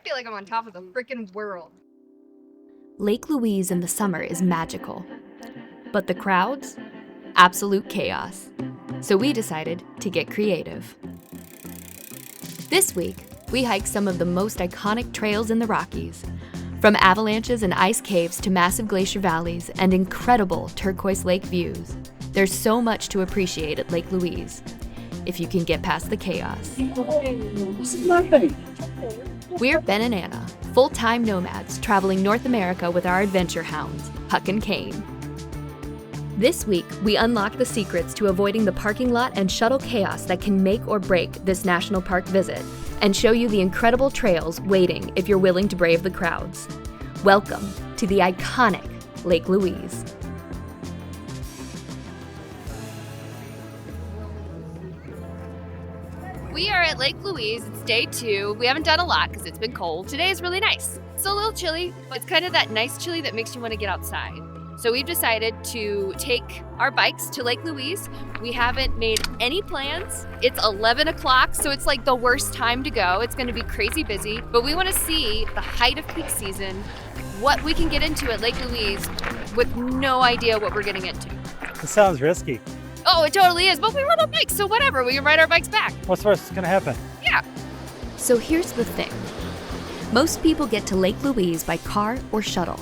feel like I'm on top of the freaking world. Lake Louise in the summer is magical, but the crowds? Absolute chaos. So we decided to get creative. This week, we hiked some of the most iconic trails in the Rockies, from avalanches and ice caves to massive glacier valleys and incredible turquoise lake views. There's so much to appreciate at Lake Louise, if you can get past the chaos. We're Ben and Anna, full-time nomads traveling North America with our adventure hounds, Huck and Kane. This week, we unlock the secrets to avoiding the parking lot and shuttle chaos that can make or break this national park visit, and show you the incredible trails waiting if you're willing to brave the crowds. Welcome to the iconic Lake Louise. We are at Lake Louise. It's day 2. We haven't done a lot because it's been cold. Today is really nice. It's a little chilly, but it's kind of that nice chilly that makes you want to get outside. So we've decided to take our bikes to Lake Louise. We haven't made any plans. It's 11 o'clock, so it's like the worst time to go. It's gonna be crazy busy, but we wanna see the height of peak season, what we can get into at Lake Louise with no idea what we're getting into. It sounds risky. Oh, it totally is, but we rode our bikes, so whatever, we can ride our bikes back. What's first gonna happen? Yeah. So here's the thing. Most people get to Lake Louise by car or shuttle,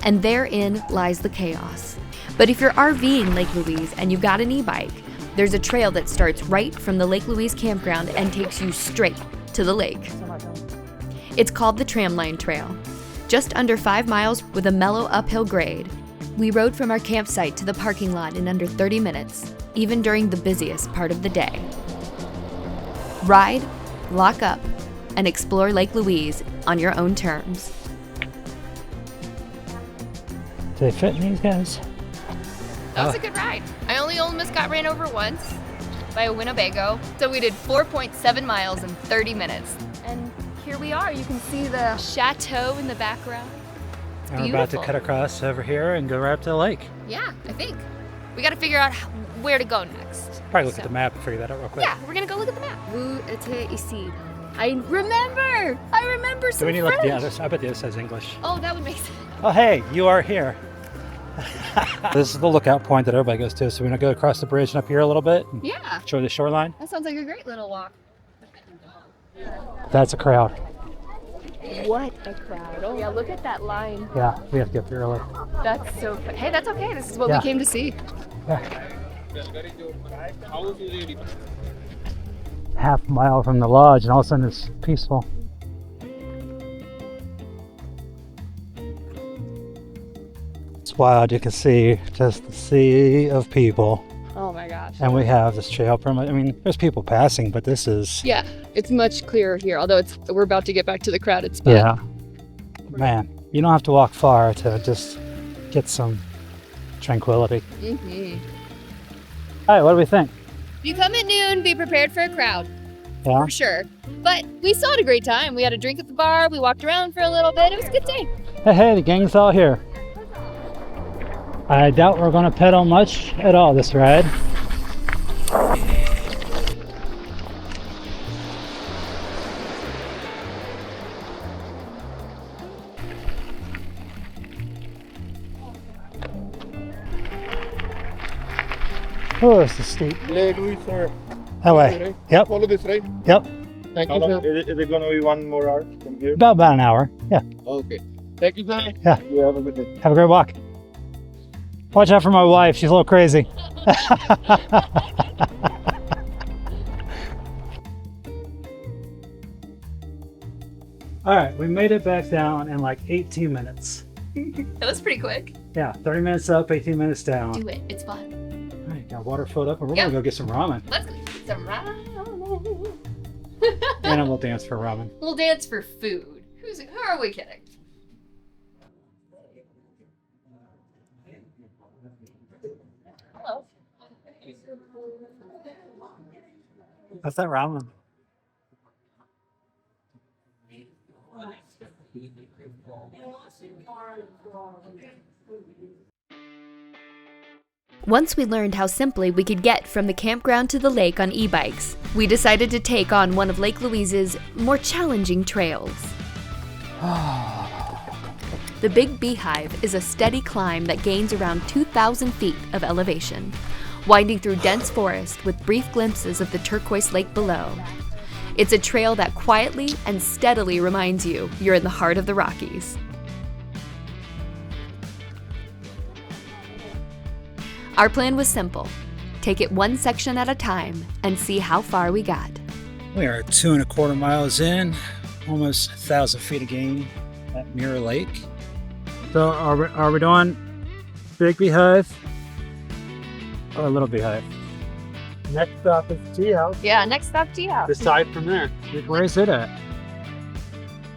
and therein lies the chaos. But if you're RVing Lake Louise and you've got an e-bike, there's a trail that starts right from the Lake Louise campground and takes you straight to the lake. It's called the Tramline Trail. Just under 5 miles with a mellow uphill grade. We rode from our campsite to the parking lot in under 30 minutes, even during the busiest part of the day. Ride, lock up, and explore Lake Louise on your own terms. Do they fit in these guys? That was a good ride. I only almost got ran over once by a Winnebago. So we did 4.7 miles in 30 minutes. And here we are. You can see the chateau in the background. It's And beautiful. we're about to cut across over here and go right up to the lake. Yeah, I think. We got to figure out where to go next. Probably look at the map and figure that out real quick. Yeah, we're going to go look at the map. Où était ici? I remember Do some we need to look at the French. other side? I bet the other side's English. Oh, that would make sense. Oh, hey, you are here. This is the lookout point that everybody goes to, so we're gonna go across the bridge and up here a little bit and Yeah, show the shoreline. that sounds like a great little walk. That's a crowd. What a crowd. Oh, yeah, look at that line. Yeah, we have to get there early. That's so fun. Hey, that's okay. This is what Yeah. we came to see. Yeah. Half a mile from the lodge, and all of a sudden it's peaceful. It's wild. You can see just the sea of people, Oh my gosh. and we have this trail. I mean, there's people passing, but this is Yeah, it's much clearer here, although we're about to get back to the crowded spot. yeah. Man, you don't have to walk far to just get some tranquility. Mm-hmm. All right, what do we think? If you come at noon, be prepared for a crowd, Yeah. for sure. But we still had a great time. We had a drink at the bar, we walked around for a little bit. It was a good day. Hey, the gang's all here. I doubt we're going to pedal much at all this ride. Oh, this is steep. Lake Louise, sir. That way. Yep, Follow this, right? yep. Thank you, sir. Is it going to be 1 more hour from here? About an hour. Yeah. Okay. Thank you, sir. Yeah. You have a good day. Have a great walk. Watch out for my wife. She's a little crazy. All right, we made it back down in like 18 minutes. That was pretty quick. Yeah, 30 minutes up, 18 minutes down. Do it. It's fun. All right, got water filled up, and we're Yeah. gonna go get some ramen. Let's go get some ramen. And we'll dance for ramen. We'll dance for food. Who are we kidding? Hello. That's that ramen. Once we learned how simply we could get from the campground to the lake on e-bikes, we decided to take on one of Lake Louise's more challenging trails. The Big Beehive is a steady climb that gains around 2,000 feet of elevation, winding through dense forest with brief glimpses of the turquoise lake below. It's a trail that quietly and steadily reminds you you're in the heart of the Rockies. Our plan was simple: take it one section at a time and see how far we got. We are 2.25 miles in, almost 1,000 feet of gain at Mirror Lake. So are we doing Big Beehive or Little Beehive? Next stop is Teahouse. Yeah, next stop, Teahouse. Decide from there. Where is it at?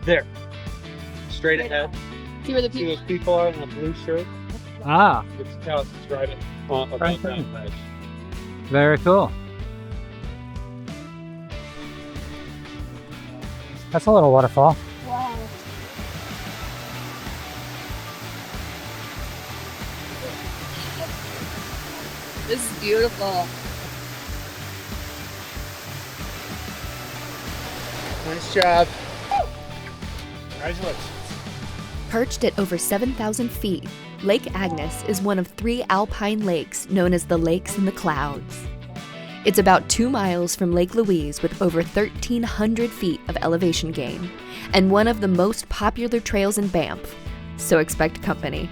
There. Straight ahead. See where the See people. those people are in the blue shirt? Ah, It's Teahouse is right above Right that there. ledge. very cool. That's a little waterfall. Wow. This is beautiful. Nice job. Congratulations. Perched at over 7,000 feet, Lake Agnes is one of 3 alpine lakes known as the Lakes in the Clouds. It's about 2 miles from Lake Louise with over 1,300 feet of elevation gain, and one of the most popular trails in Banff, so expect company.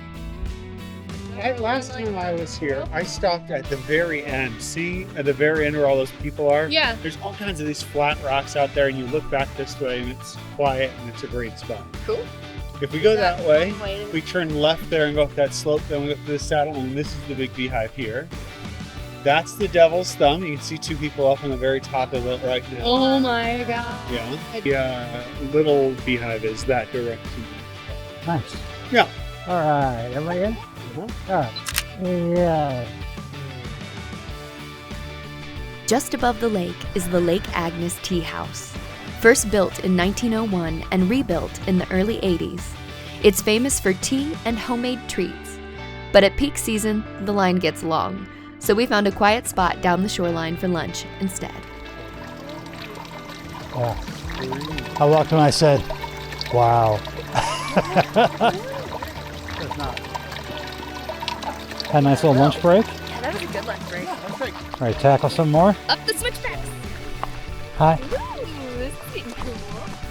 Last time I was here, I stopped at the very end. See, at the very end where all those people are? Yeah. There's all kinds of these flat rocks out there, and you look back this way, and it's quiet, and it's a great spot. Cool. If we go that way, we turn left there and go up that slope, then we go to the saddle, and this is the Big Beehive here. That's the Devil's Thumb. You can see 2 people up on the very top of it right now. Oh my god. Yeah. The Little Beehive is that direction. Nice. Yeah. All right, everybody in? All right. Yeah. Just above the lake is the Lake Agnes Teahouse. First built in 1901 and rebuilt in the early 80s. It's famous for tea and homemade treats. But at peak season, the line gets long, so we found a quiet spot down the shoreline for lunch instead. Yeah. I walked when I said, wow. Had a nice little lunch break. Yeah, that was a good lunch break. All right, tackle some more. Up the switchbacks. Hi. Ooh, this is getting cool.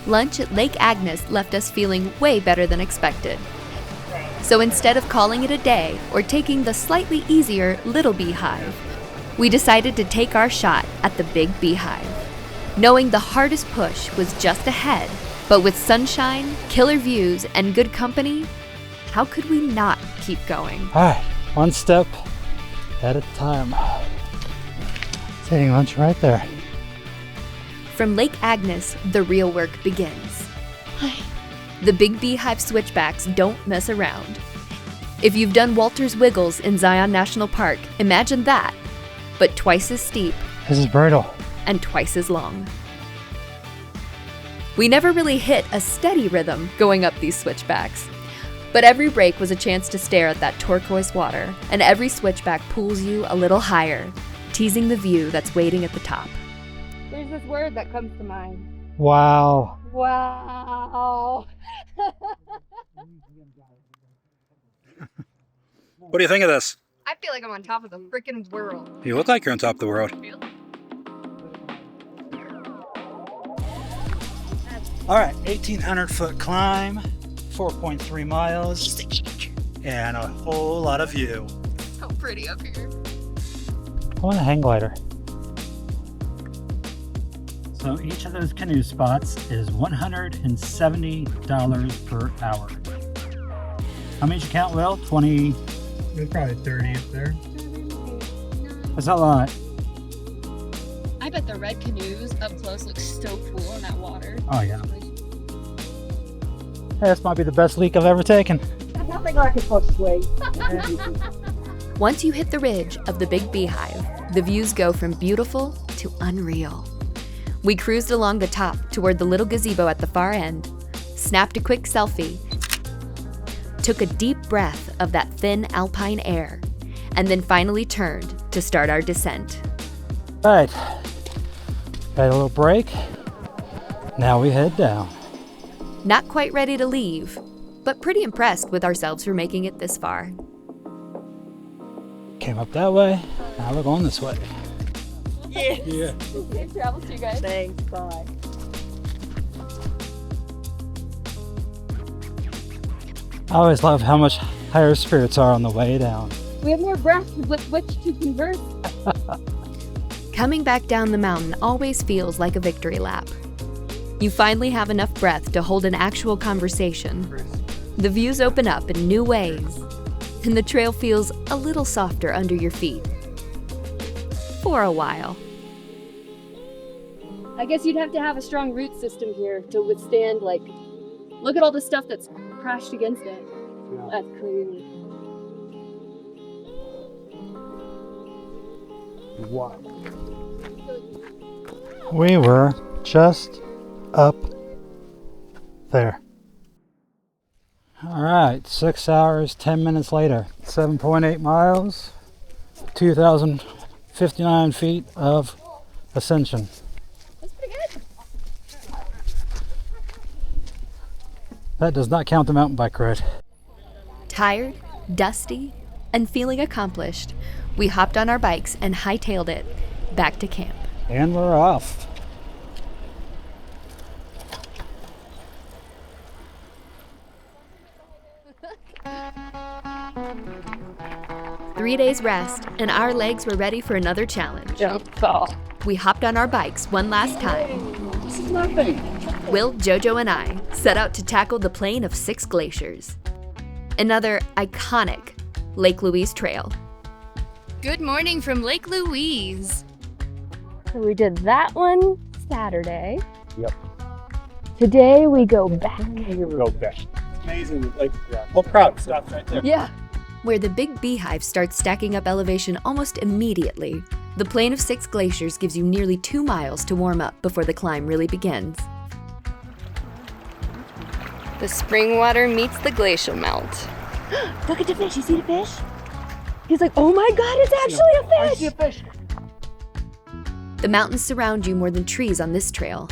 Lunch at Lake Agnes left us feeling way better than expected. So instead of calling it a day or taking the slightly easier Little Beehive, we decided to take our shot at the Big Beehive, knowing the hardest push was just ahead. But with sunshine, killer views, and good company, how could we not keep going? All right, one step at a time. Taking lunch right there. From Lake Agnes, the real work begins. The Big Beehive switchbacks don't mess around. If you've done Walter's Wiggles in Zion National Park, imagine that, but twice as steep This is brutal. and twice as long. We never really hit a steady rhythm going up these switchbacks, but every break was a chance to stare at that turquoise water, and every switchback pulls you a little higher, teasing the view that's waiting at the top. There's this word that comes to mind. Wow. Wow. What do you think of this? I feel like I'm on top of the freaking world. You look like you're on top of the world. All right, 1,800 foot climb, 4.3 miles, and a whole lot of view. So pretty up here. I want a hang glider. So each of those canoe spots is $170 per hour. How many did you count, Will? 20? There's probably 30 up there. That's a lot. I bet the red canoes up close look so cool in that water. Oh, yeah. Hey, this might be the best leak I've ever taken. Nothing like a foot swing. Once you hit the ridge of the Big Beehive, the views go from beautiful to unreal. We cruised along the top toward the little gazebo at the far end, snapped a quick selfie, took a deep breath of that thin alpine air, and then finally turned to start our descent. All right, had a little break. Now we head down. Not quite ready to leave, but pretty impressed with ourselves for making it this far. Came up that way, now we're going this way. Yes. Yeah. Safe travels to you guys. Thanks. Bye. I always love how much higher spirits are on the way down. We have more breath with which to converse. Coming back down the mountain always feels like a victory lap. You finally have enough breath to hold an actual conversation. The views open up in new ways, and the trail feels a little softer under your feet. For a while. I guess you'd have to have a strong root system here to withstand, like, look at all the stuff that's crashed against it. Yeah. That's crazy. Wow. We were just up there. All right, 6 hours, 10 minutes later, 7.8 miles, 2,059 feet of ascension. That's pretty good. That does not count the mountain bike ride. Tired, dusty, and feeling accomplished, we hopped on our bikes and hightailed it back to camp. And we're off. Three days rest, and our legs were ready for another challenge. Jump fall. We hopped on our bikes one last time. This is nothing. Will, Jojo, and I set out to tackle the plain of 6 glaciers. Another iconic Lake Louise trail. Good morning from Lake Louise. So we did that one Saturday. Yep. Today we go back. Here we go back. Amazing. Like, whole crowd stops right there. Yeah. Where the big Beehive starts stacking up elevation almost immediately, the plain of 6 glaciers gives you nearly 2 miles to warm up before the climb really begins. The spring water meets the glacial melt. Look at the fish. You see the fish? He's like, oh my God, it's actually a fish. I see a fish. The mountains surround you more than trees on this trail.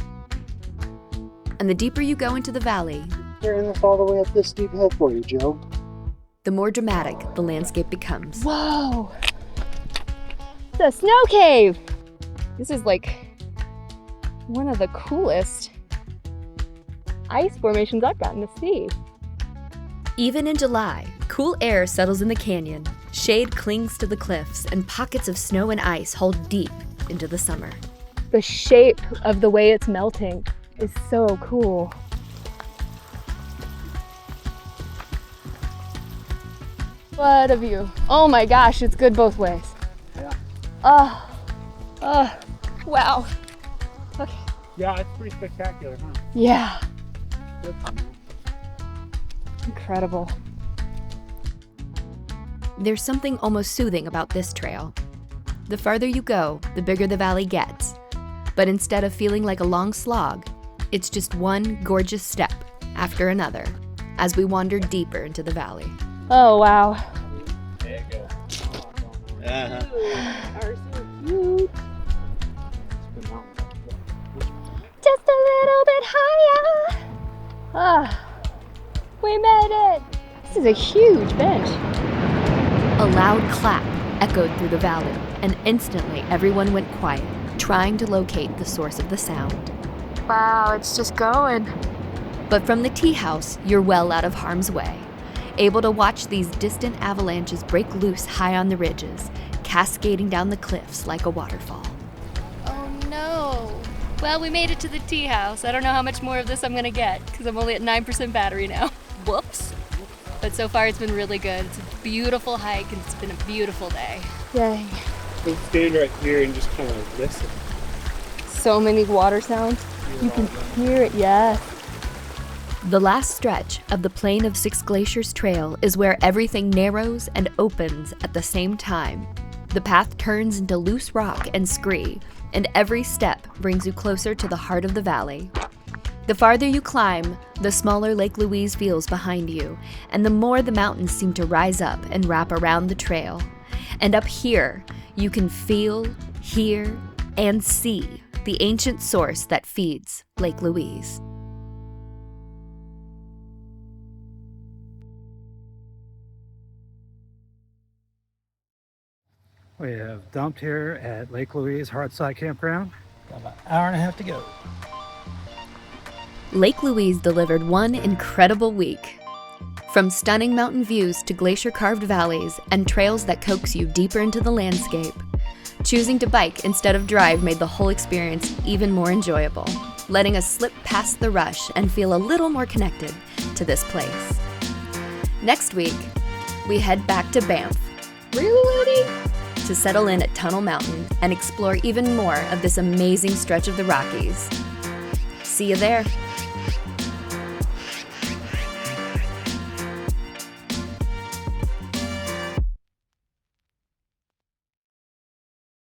And the deeper you go into the valley, Carrying us all the way up this steep hill for you, Joe. the more dramatic the landscape becomes. Whoa. It's a snow cave. This is like one of the coolest ice formations I've gotten to see. Even in July, cool air settles in the canyon, shade clings to the cliffs, and pockets of snow and ice hold deep into the summer. The shape of the way it's melting is so cool. What a view. Oh my gosh, it's good both ways. Yeah. Wow. Okay. Yeah, it's pretty spectacular, huh? Yeah. Good. Incredible. There's something almost soothing about this trail. The farther you go, the bigger the valley gets. But instead of feeling like a long slog, it's just one gorgeous step after another as we wander deeper into the valley. Oh wow. There you go. Uh-huh. Are so cute. Just a little bit higher. We made it. This is a huge bench. A loud clap echoed through the valley, and instantly everyone went quiet, trying to locate the source of the sound. Wow, it's just going. But from the tea house, you're well out of harm's way, able to watch these distant avalanches break loose high on the ridges, cascading down the cliffs like a waterfall. Oh no. Well, we made it to the tea house. I don't know how much more of this I'm gonna get because I'm only at 9% battery now. Whoops. But so far it's been really good. It's a beautiful hike and it's been a beautiful day. Dang. We'll stand right here and just kind of listen. So many water sounds. You can hear it, yes. The last stretch of the Plain of 6 Glaciers trail is where everything narrows and opens at the same time. The path turns into loose rock and scree, and every step brings you closer to the heart of the valley. The farther you climb, the smaller Lake Louise feels behind you, and the more the mountains seem to rise up and wrap around the trail. And up here, you can feel, hear, and see the ancient source that feeds Lake Louise. We have dumped here at Lake Louise Hardside Campground. Got about an hour and a half to go. Lake Louise delivered one incredible week. From stunning mountain views to glacier-carved valleys and trails that coax you deeper into the landscape, choosing to bike instead of drive made the whole experience even more enjoyable, letting us slip past the rush and feel a little more connected to this place. Next week, we head back to Banff. Really, Lady? To settle in at Tunnel Mountain and explore even more of this amazing stretch of the Rockies. See you there.